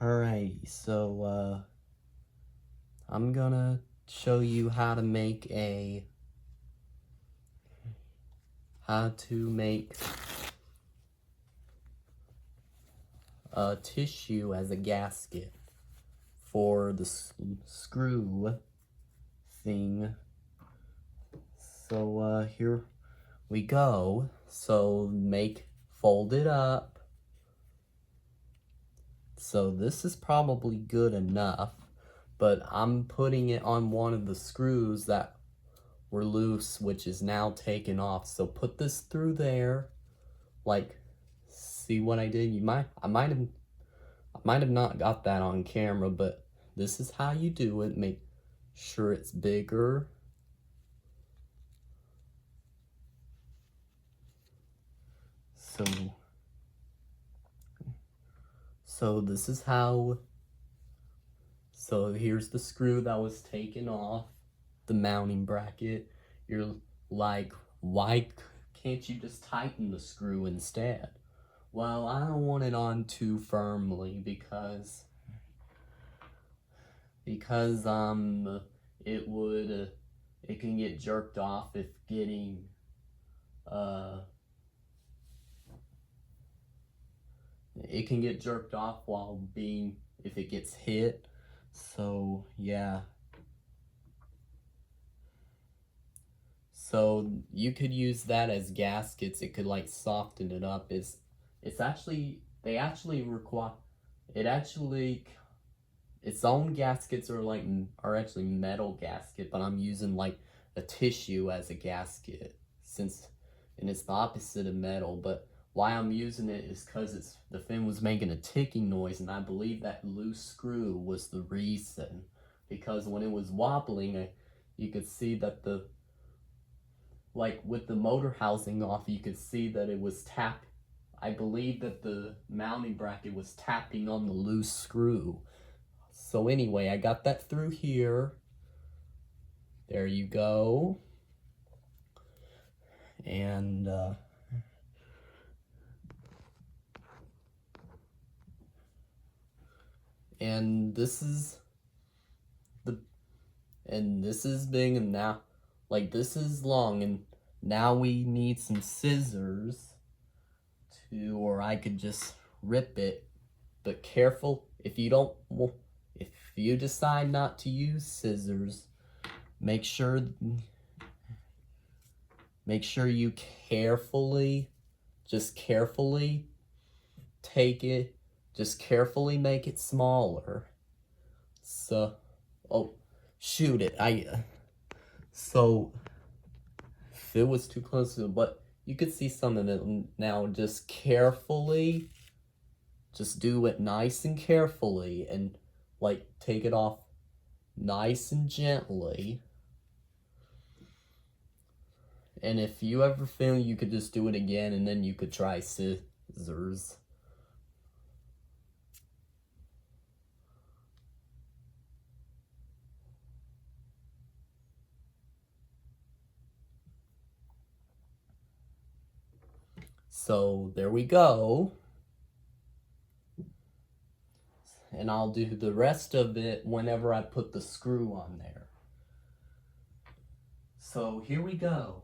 Alrighty, so I'm gonna show you how to make a tissue as a gasket for the screw thing. So here we go. So fold it up. So this is probably good enough, but I'm putting it on one of the screws that were loose, which is now taken off. So put this through there. Like, see what I did? I might have not got that on camera, but this is how you do it. Make sure it's bigger. So this is how. So here's the screw that was taken off the mounting bracket. You're like, why can't you just tighten the screw instead? Well, I don't want it on too firmly because it can get jerked off if it can get jerked off if it gets hit. So yeah. So you could use that as gaskets. It could like soften it up. Its own gaskets are actually metal gasket, but I'm using like a tissue as a gasket and it's the opposite of metal. But why I'm using it is because the fin was making a ticking noise, and I believe that loose screw was the reason. Because when it was wobbling, you could see that with the motor housing off, you could see that it was I believe that the mounting bracket was tapping on the loose screw. So anyway, I got that through here. There you go. And this is big, and now this is long, and now we need some scissors or I could just rip it, but careful, if you decide not to use scissors, make sure you carefully take it, just carefully make it smaller. So, oh, shoot it. So, if it was too close to it, but you could see some of it now. Just carefully, just do it nice and carefully, and take it off nice and gently. And if you ever fail, you could just do it again, and then you could try scissors. So there we go. And I'll do the rest of it whenever I put the screw on there. So here we go.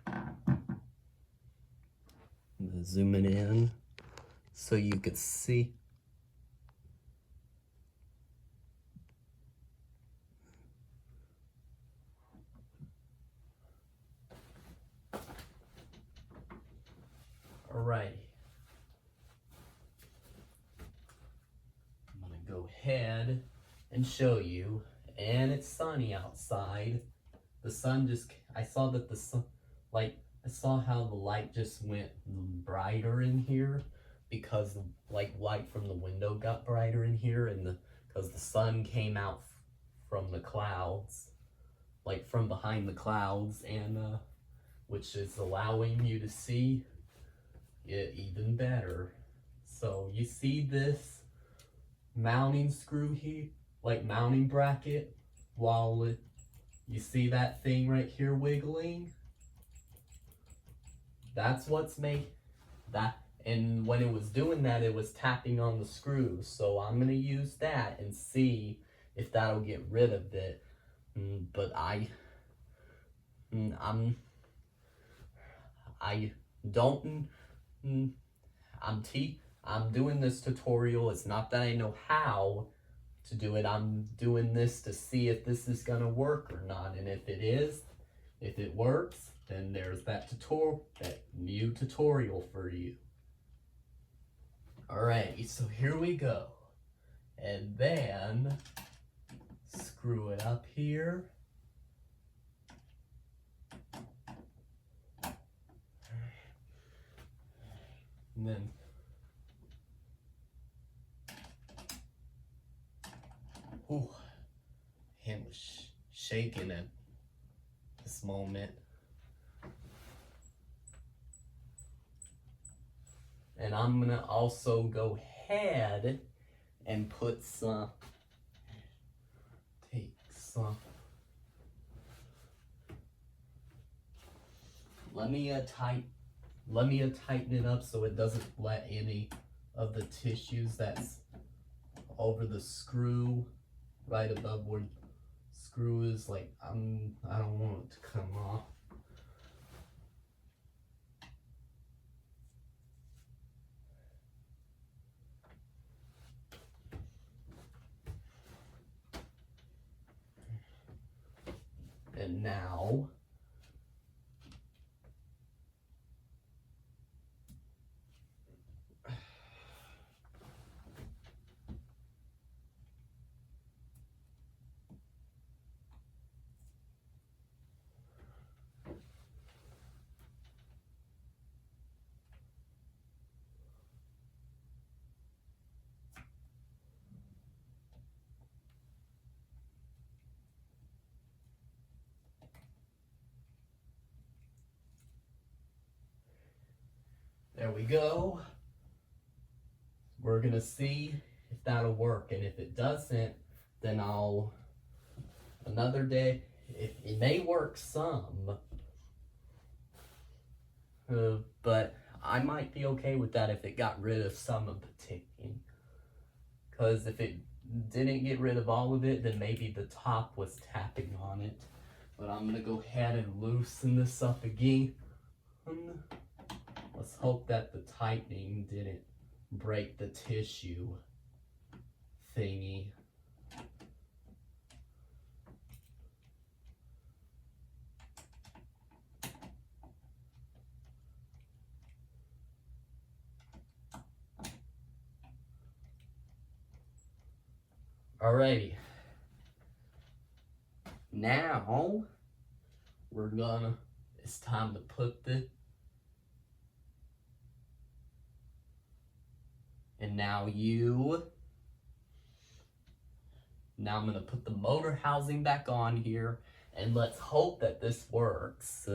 I'm gonna zoom it in so you could see. Alrighty. I'm gonna go ahead and show you. And it's sunny outside. The sun I saw that the sun, I saw how the light just went brighter in here because light from the window got brighter in here, and because the sun came out from the clouds, from behind the clouds, and which is allowing you to see it even better. So you see this mounting screw here, mounting bracket, you see that thing right here wiggling? That's what's that, and when it was doing that, it was tapping on the screws. So I'm gonna use that and see if that'll get rid of it. But I don't. I'm doing this tutorial. It's not that I know how to do it. I'm doing this to see if this is gonna work or not. And if it is, if it works, then there's that new tutorial for you. Alright, so here we go. And then screw it up here. And then hand was shaking at this moment. And I'm gonna also go ahead and put some, let me tighten it up so it doesn't let any of the tissues that's over the screw, right above where the screw is, like I don't want it to come off. And now there we go. We're gonna see if that'll work, and if it doesn't, then I'll another day. It may work some, but I might be okay with that if it got rid of some of the ticking. Because if it didn't get rid of all of it, then maybe the top was tapping on it. But I'm gonna go ahead and loosen this up again. Let's hope that the tightening didn't break the tissue thingy. Alrighty. Now it's time to put now I'm gonna put the motor housing back on here, and let's hope that this works,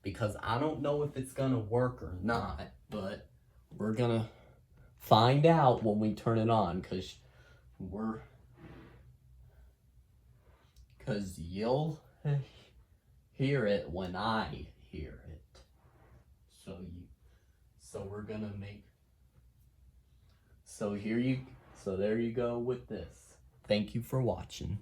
because I don't know if it's gonna work or not, but we're gonna find out when we turn it on, because you'll hear it when I hear it. So we're gonna make, so there you go with this. Thank you for watching.